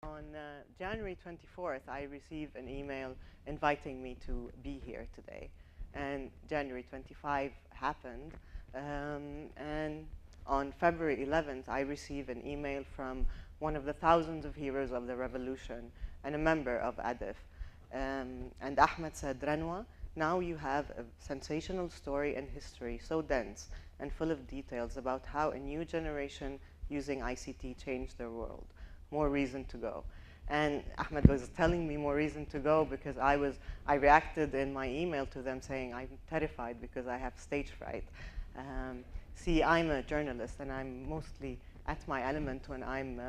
On January 24th, I received an email inviting me to be here today. And January 25 happened. And on February 11th, I received an email from one of the thousands of heroes of the revolution and a member of ADIF. And Ahmed said, Ranwa, now you have a sensational story and history so dense and full of details about how a new generation using ICT changed their world. More reason to go. And Ahmed was telling me more reason to go because I reacted in my email to them saying I'm terrified because I have stage fright. See, I'm a journalist and I'm mostly at my element when I'm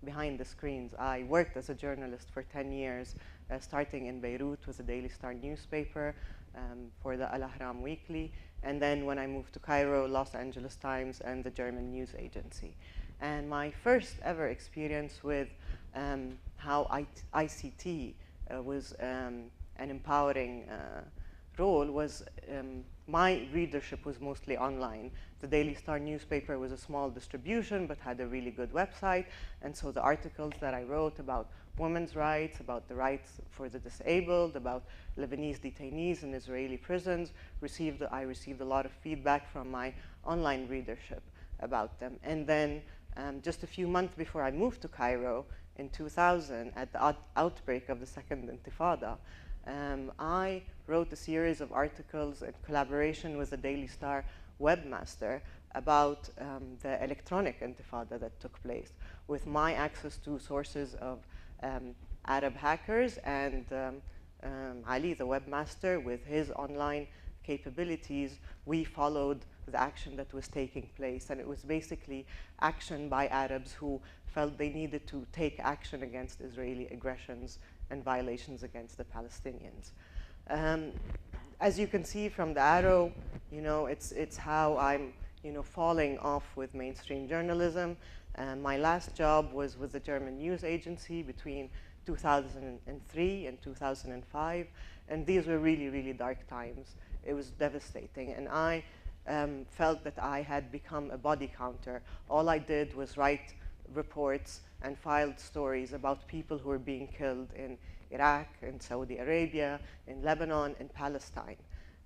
behind the screens. I worked as a journalist for 10 years, starting in Beirut with the Daily Star newspaper for the Al Ahram Weekly, and then when I moved to Cairo, Los Angeles Times and the German news agency. And my first ever experience with how ICT was an empowering role was my readership was mostly online. The Daily Star newspaper was a small distribution but had a really good website, and so the articles that I wrote about women's rights, about the rights for the disabled, about Lebanese detainees in Israeli prisons, I received a lot of feedback from my online readership about them. And then just a few months before I moved to Cairo in 2000, at the outbreak of the Second Intifada, I wrote a series of articles in collaboration with the Daily Star webmaster about the electronic intifada that took place, with my access to sources of Arab hackers and Ali, the webmaster, with his online capabilities. We followed the action that was taking place, and it was basically action by Arabs who felt they needed to take action against Israeli aggressions and violations against the Palestinians. As you can see from the arrow, it's how I'm falling off with mainstream journalism. My last job was with the German news agency between 2003 and 2005, and these were really, really dark times. It was devastating, and I felt that I had become a body counter. All I did was write reports and filed stories about people who were being killed in Iraq, in Saudi Arabia, in Lebanon, in Palestine.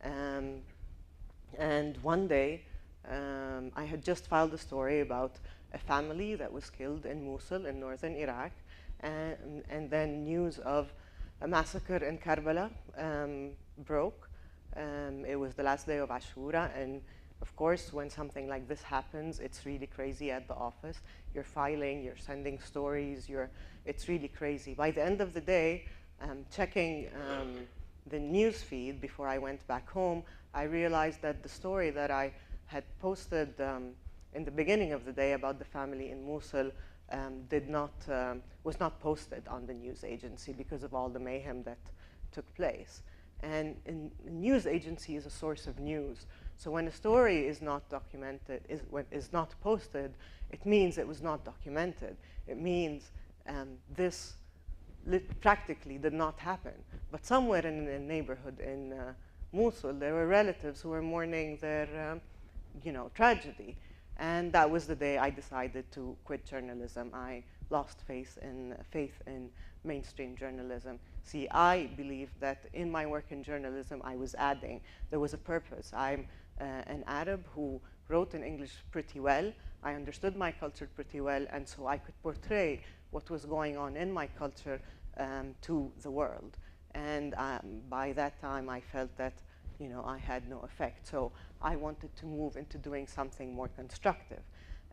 And one day, I had just filed a story about a family that was killed in Mosul in northern Iraq, and then news of a massacre in Karbala broke. It was the last day of Ashura, and of course, when something like this happens, it's really crazy at the office. You're filing, you're sending stories, it's really crazy. By the end of the day, checking the news feed before I went back home, I realized that the story that I had posted in the beginning of the day about the family in Mosul was not posted on the news agency because of all the mayhem that took place. And a news agency is a source of news. So when a story is not documented, is not posted, it means it was not documented. It means this practically did not happen. But somewhere in a neighborhood in Mosul, there were relatives who were mourning their tragedy. And that was the day I decided to quit journalism. I lost faith in mainstream journalism. See, I believe that in my work in journalism, I was adding. There was a purpose. I'm an Arab who wrote in English pretty well. I understood my culture pretty well, and so I could portray what was going on in my culture to the world. And by that time, I felt that I had no effect. So I wanted to move into doing something more constructive.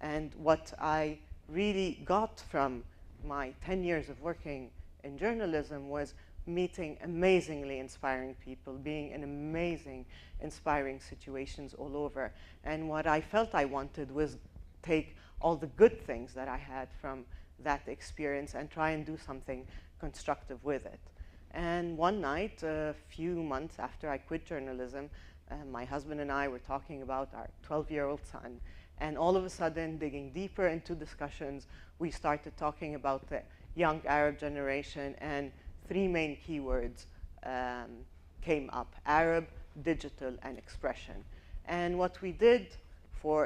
And what I really got from my 10 years of working in journalism was meeting amazingly inspiring people, being in amazing, inspiring situations all over. And what I felt I wanted was take all the good things that I had from that experience and try and do something constructive with it. And one night, a few months after I quit journalism, my husband and I were talking about our 12-year-old son. And all of a sudden, digging deeper into discussions, we started talking about the young Arab generation, and three main keywords came up: Arab, digital, and expression. And what we did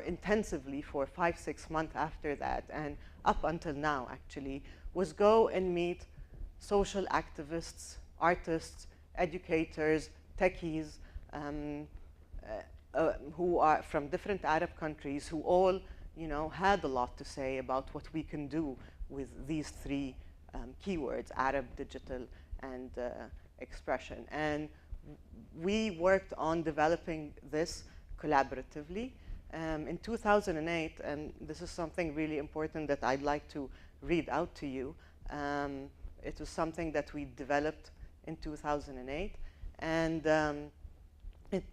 intensively for 5-6 months after that, and up until now actually, was go and meet social activists, artists, educators, techies, who are from different Arab countries, who all, had a lot to say about what we can do with these three keywords: Arab, digital, and expression. And we worked on developing this collaboratively. In 2008, and this is something really important that I'd like to read out to you. It was something that we developed in 2008, and it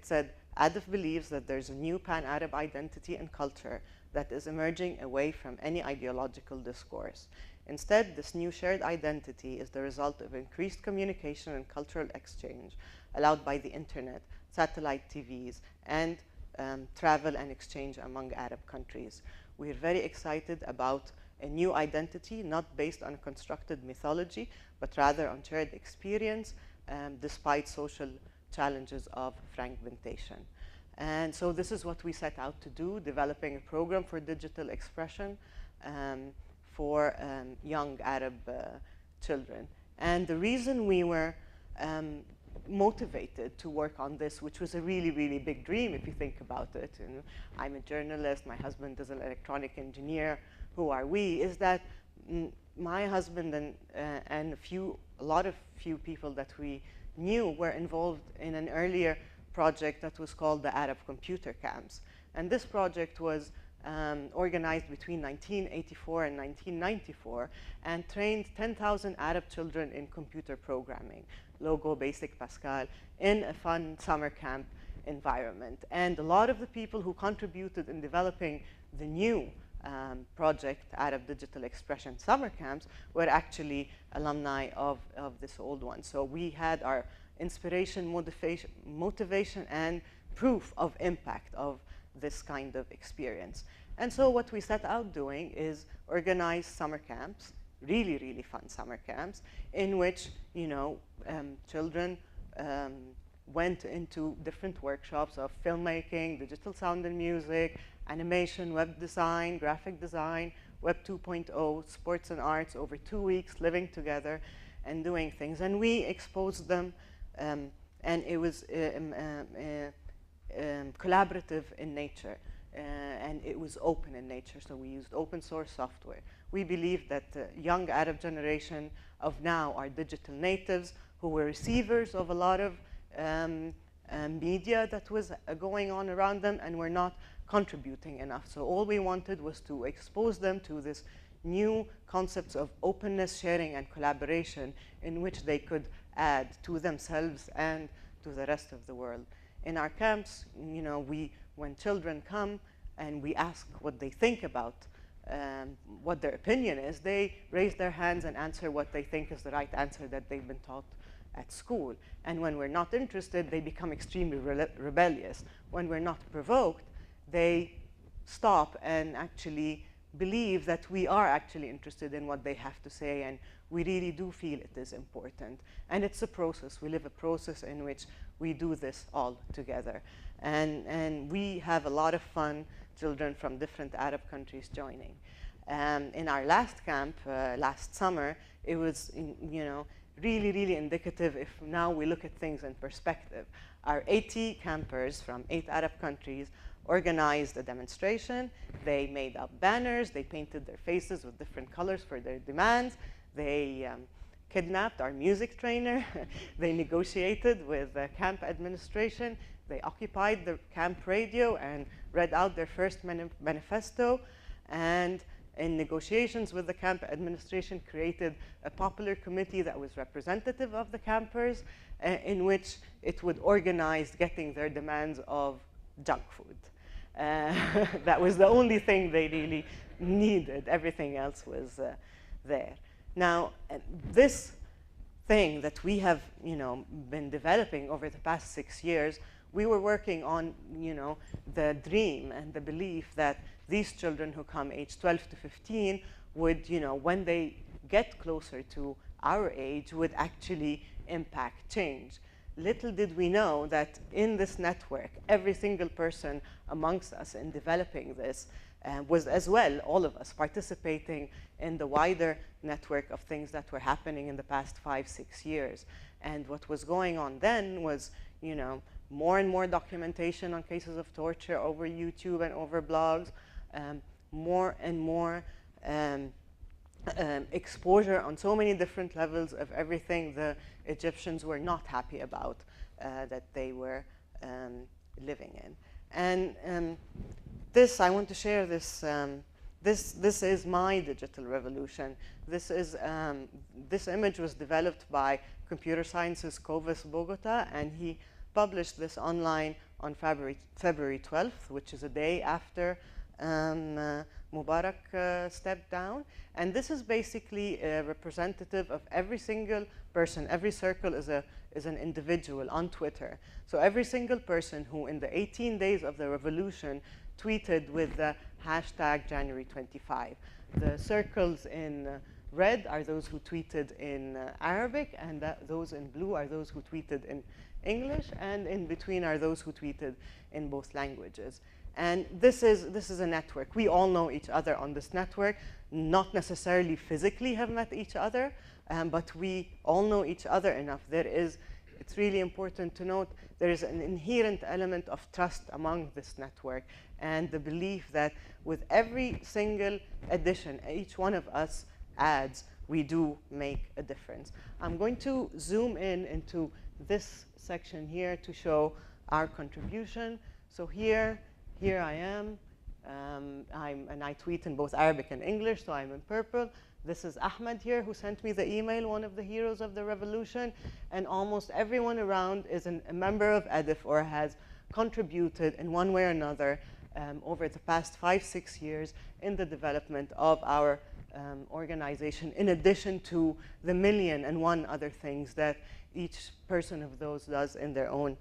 said, ADIF believes that there's a new pan-Arab identity and culture that is emerging away from any ideological discourse. Instead, this new shared identity is the result of increased communication and cultural exchange allowed by the internet, satellite TVs, and travel and exchange among Arab countries. We are very excited about a new identity, not based on a constructed mythology, but rather on shared experience, despite social challenges of fragmentation. And so this is what we set out to do, developing a program for digital expression for young Arab children. And the reason we were motivated to work on this, which was a really, really big dream if you think about it. I'm a journalist, my husband is an electronic engineer, who are we? Is that my husband and a lot of people that we knew were involved in an earlier project that was called the Arab Computer Camps. And this project was organized between 1984 and 1994 and trained 10,000 Arab children in computer programming, Logo, Basic, Pascal, in a fun summer camp environment. And a lot of the people who contributed in developing the new project, Arab Digital Expression Summer Camps, were actually alumni of this old one. So we had our inspiration, motivation, and proof of impact of this kind of experience. And so what we set out doing is organize summer camps, really, really fun summer camps, in which, children went into different workshops of filmmaking, digital sound and music, animation, web design, graphic design, Web 2.0, sports and arts, over 2 weeks living together and doing things. And we exposed them, and it was collaborative in nature, and it was open in nature, so we used open source software. We believe that the young Arab generation of now are digital natives who were receivers of a lot of media that was going on around them and were not contributing enough. So all we wanted was to expose them to this new concepts of openness, sharing, and collaboration in which they could add to themselves and to the rest of the world. In our camps, when children come and we ask what they think about what their opinion is, they raise their hands and answer what they think is the right answer that they've been taught at school. And when we're not interested, they become extremely rebellious. When we're not provoked, they stop and actually believe that we are actually interested in what they have to say, and we really do feel it is important. And it's a process. We live a process in which we do this all together. And we have a lot of fun, children from different Arab countries joining. In our last camp, last summer, it was, really, really indicative if now we look at things in perspective. Our 80 campers from 8 Arab countries organized a demonstration. They made up banners. They painted their faces with different colors for their demands. They kidnapped our music trainer. They negotiated with the camp administration. They occupied the camp radio and read out their first manifesto. And in negotiations with the camp administration, created a popular committee that was representative of the campers, in which it would organize getting their demands of junk food. That was the only thing they really needed. Everything else was there. Now, this thing that we have, been developing over the past 6 years, we were working on, the dream and the belief that these children who come age 12 to 15 would, when they get closer to our age, would actually impact change. little did we know that in this network, every single person amongst us in developing this was as well, all of us, participating in the wider network of things that were happening in the past 5, 6 years. And what was going on then was, you know, more and more documentation on cases of torture over YouTube and over blogs, more and more exposure on so many different levels of everything the Egyptians were not happy about that they were living in. And this, I want to share this. This is my digital revolution. This image was developed by computer sciences Covas Bogota, and he published this online on February 12th, which is a day after Mubarak stepped down. And this is basically representative of every single person. Every circle is an individual on Twitter. So every single person who in the 18 days of the revolution tweeted with the hashtag January 25. The circles in red are those who tweeted in Arabic, and those in blue are those who tweeted in English, and in between are those who tweeted in both languages. And this is a network. We all know each other on this network, not necessarily physically have met each other, but we all know each other enough. It's really important to note there is an inherent element of trust among this network, and the belief that with every single addition each one of us adds, we do make a difference. I'm going to zoom into this section here to show our contribution. So here I am. And I tweet in both Arabic and English, so I'm in purple. This is Ahmed here, who sent me the email, one of the heroes of the revolution. And almost everyone around is a member of EDIF or has contributed in one way or another over the past 5, 6 years in the development of our organization, in addition to the 1,000,001 other things that each person of those does in their own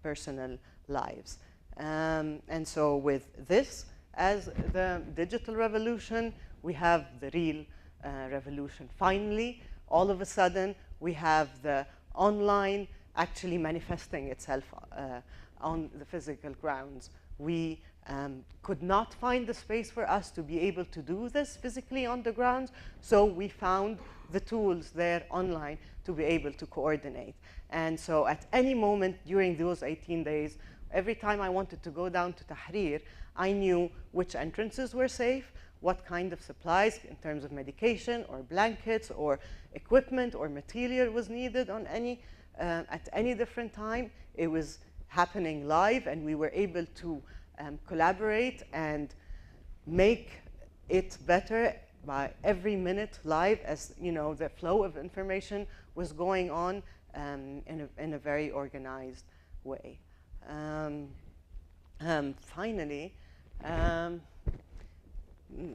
personal lives. And so with this as the digital revolution, we have the real revolution. Finally, all of a sudden, we have the online actually manifesting itself on the physical grounds. We could not find the space for us to be able to do this physically on the grounds, so we found the tools there online to be able to coordinate. And so at any moment during those 18 days, every time I wanted to go down to Tahrir, I knew which entrances were safe, what kind of supplies in terms of medication or blankets or equipment or material was needed on at any different time. It was happening live, and we were able to collaborate and make it better by every minute live, as you know, the flow of information was going on in a very organized way. Finally,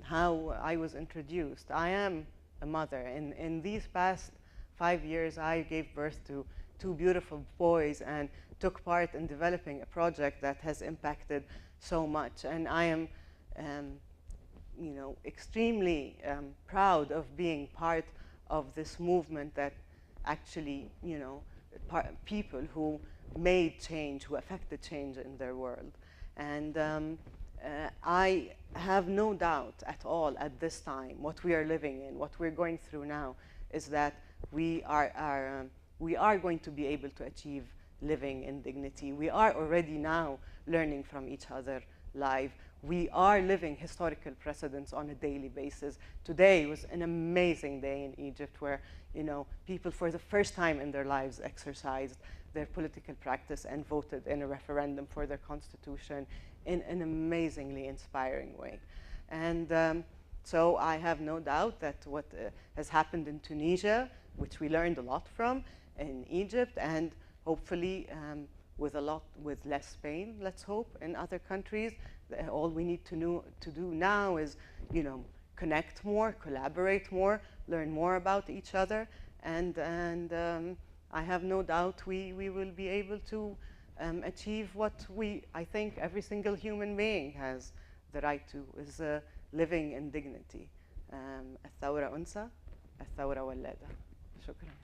how I was introduced. I am a mother. In these past 5 years, I gave birth to 2 beautiful boys and took part in developing a project that has impacted so much. And I am you know, extremely proud of being part of this movement that actually, you know, people who made change, who affected change in their world. And I have no doubt at all at this time, what we are living in, what we're going through now, is that we are going to be able to achieve living in dignity. We are already now learning from each other live. We are living historical precedents on a daily basis. Today was an amazing day in Egypt where, you know, people for the first time in their lives exercised their political practice and voted in a referendum for their constitution in an amazingly inspiring way. And so I have no doubt that what has happened in Tunisia, which we learned a lot from, in Egypt, and hopefully with less pain, let's hope, in other countries. All we need to do now is, you know, connect more, collaborate more, learn more about each other, and I have no doubt we will be able to achieve what I think every single human being has the right to, is living in dignity. الثورة أنثى، الثورة ولادة. شكرا.